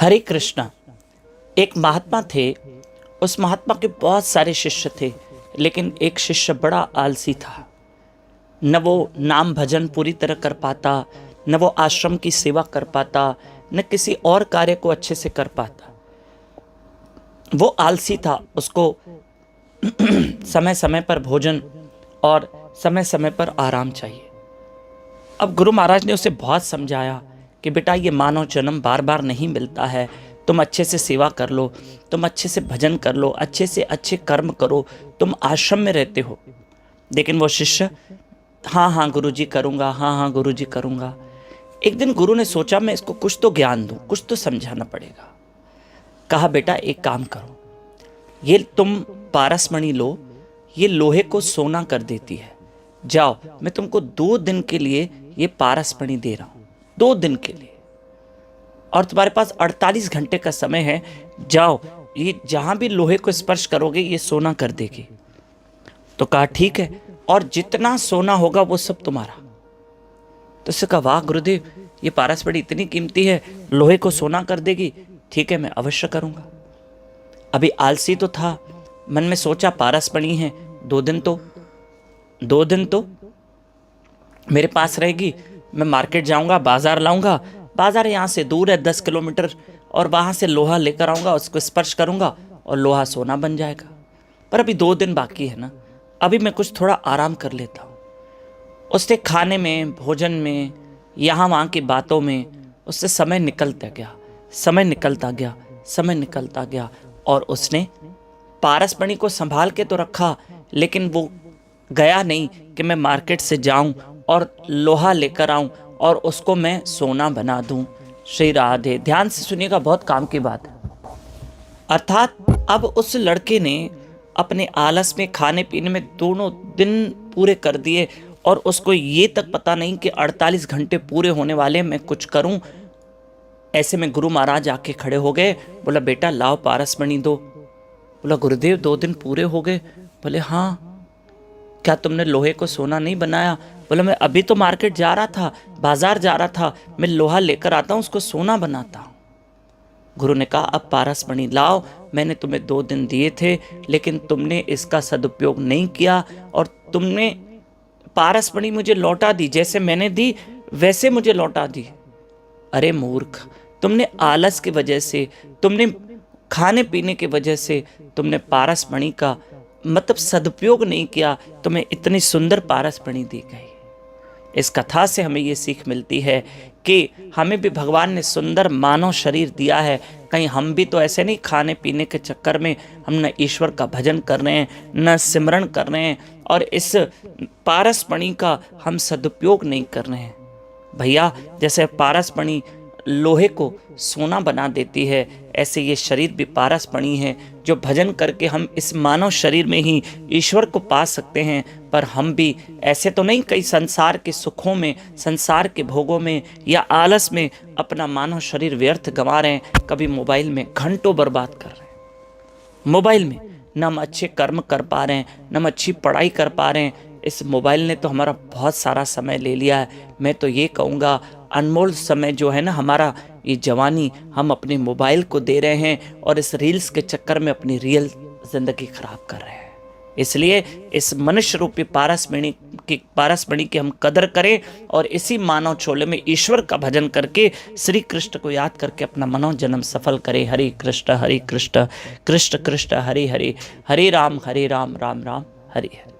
हरे कृष्णा। एक महात्मा थे। उस महात्मा के बहुत सारे शिष्य थे, लेकिन एक शिष्य बड़ा आलसी था। न वो नाम भजन पूरी तरह कर पाता, न वो आश्रम की सेवा कर पाता, न किसी और कार्य को अच्छे से कर पाता। वो आलसी था। उसको समय समय पर भोजन और समय समय पर आराम चाहिए। अब गुरु महाराज ने उसे बहुत समझाया कि बेटा, ये मानव जन्म बार बार नहीं मिलता है। तुम अच्छे से सेवा कर लो, तुम अच्छे से भजन कर लो, अच्छे से अच्छे कर्म करो, तुम आश्रम में रहते हो। लेकिन वो शिष्य, हाँ हाँ गुरुजी करूँगा, हाँ हाँ गुरुजी करूँगा। एक दिन गुरु ने सोचा मैं इसको कुछ तो ज्ञान दूँ, कुछ तो समझाना पड़ेगा। कहा बेटा एक काम करो, ये तुम पारसमणि लो, ये लोहे को सोना कर देती है। जाओ, मैं तुमको 2 दिन के लिए ये पारसमणि दे रहा हूं, 2 दिन के लिए, और तुम्हारे पास 48 घंटे का समय है। जाओ, ये जहां भी लोहे को स्पर्श करोगे ये सोना कर देगी। तो कहा ठीक है, और जितना सोना होगा वो सब तुम्हारा। तो उससे कहा वाह गुरुदेव, ये पारसमणि इतनी कीमती है, लोहे को सोना कर देगी। ठीक है, मैं अवश्य करूंगा। अभी आलसी तो था, मन में सोचा पारसमणि है, 2 दिन तो मेरे पास रहेगी। मैं मार्केट जाऊंगा, बाजार लाऊंगा, बाजार यहाँ से दूर है 10 किलोमीटर, और वहां से लोहा लेकर आऊंगा, उसको स्पर्श करूंगा और लोहा सोना बन जाएगा। पर अभी 2 दिन बाकी है ना, अभी मैं कुछ थोड़ा आराम कर लेता हूँ। उससे खाने में, भोजन में, यहाँ वहाँ की बातों में उससे समय निकलता गया, और उसने पारसमणि को संभाल के तो रखा, लेकिन वो गया नहीं कि मैं मार्केट से जाऊं और लोहा लेकर आऊं और उसको मैं सोना बना दूं। श्री राधे। ध्यान से सुनिएगा, बहुत काम की बात है। अर्थात अब उस लड़के ने अपने आलस में, खाने पीने में दोनों दिन पूरे कर दिए, और उसको ये तक पता नहीं कि 48 घंटे पूरे होने वाले, मैं कुछ करूं। ऐसे में गुरु महाराज आके खड़े हो गए। बोला बेटा लाओ पारसमणि दो। बोला गुरुदेव 2 दिन पूरे हो गए। बोले हाँ, क्या तुमने लोहे को सोना नहीं बनाया? बोला मैं अभी तो मार्केट जा रहा था, बाजार जा रहा था, मैं लोहा लेकर आता हूं, उसको सोना बनाता हूं। गुरु ने कहा अब पारसमणि लाओ, मैंने तुम्हें 2 दिन दिए थे, लेकिन तुमने इसका सदुपयोग नहीं किया, और तुमने पारसमणि मुझे लौटा दी, जैसे मैंने दी वैसे मुझे लौटा दी। अरे मूर्ख, तुमने आलस की वजह से, तुमने खाने पीने की वजह से तुमने पारसमणि का मतलब सदुपयोग नहीं किया, तुम्हें इतनी सुंदर पारसमणि दी गई। इस कथा से हमें ये सीख मिलती है कि हमें भी भगवान ने सुंदर मानव शरीर दिया है। कहीं हम भी तो ऐसे नहीं खाने पीने के चक्कर में हम न ईश्वर का भजन कर रहे हैं, न सिमरण कर रहे हैं, और इस पारसमणि का हम सदुपयोग नहीं कर रहे हैं। भैया, जैसे पारसमणि लोहे को सोना बना देती है, ऐसे ये शरीर भी पारसमणि है, जो भजन करके हम इस मानव शरीर में ही ईश्वर को पा सकते हैं। पर हम भी ऐसे तो नहीं कई संसार के सुखों में, संसार के भोगों में या आलस में अपना मानव शरीर व्यर्थ गंवा रहे हैं। कभी मोबाइल में घंटों बर्बाद कर रहे हैं। मोबाइल में न हम अच्छे कर्म कर पा रहे हैं, न हम अच्छी पढ़ाई कर पा रहे हैं। इस मोबाइल ने तो हमारा बहुत सारा समय ले लिया है। मैं तो ये कहूँगा, अनमोल समय जो है ना हमारा, ये जवानी हम अपने मोबाइल को दे रहे हैं, और इस रील्स के चक्कर में अपनी रियल जिंदगी खराब कर रहे हैं। इसलिए इस मनुष्य रूपी पारसमणि की हम कदर करें, और इसी मानव चोले में ईश्वर का भजन करके, श्री कृष्ण को याद करके अपना मानव जन्म सफल करें। हरे कृष्ण कृष्ण कृष्ण हरे हरे, हरे राम राम राम हरे हरे।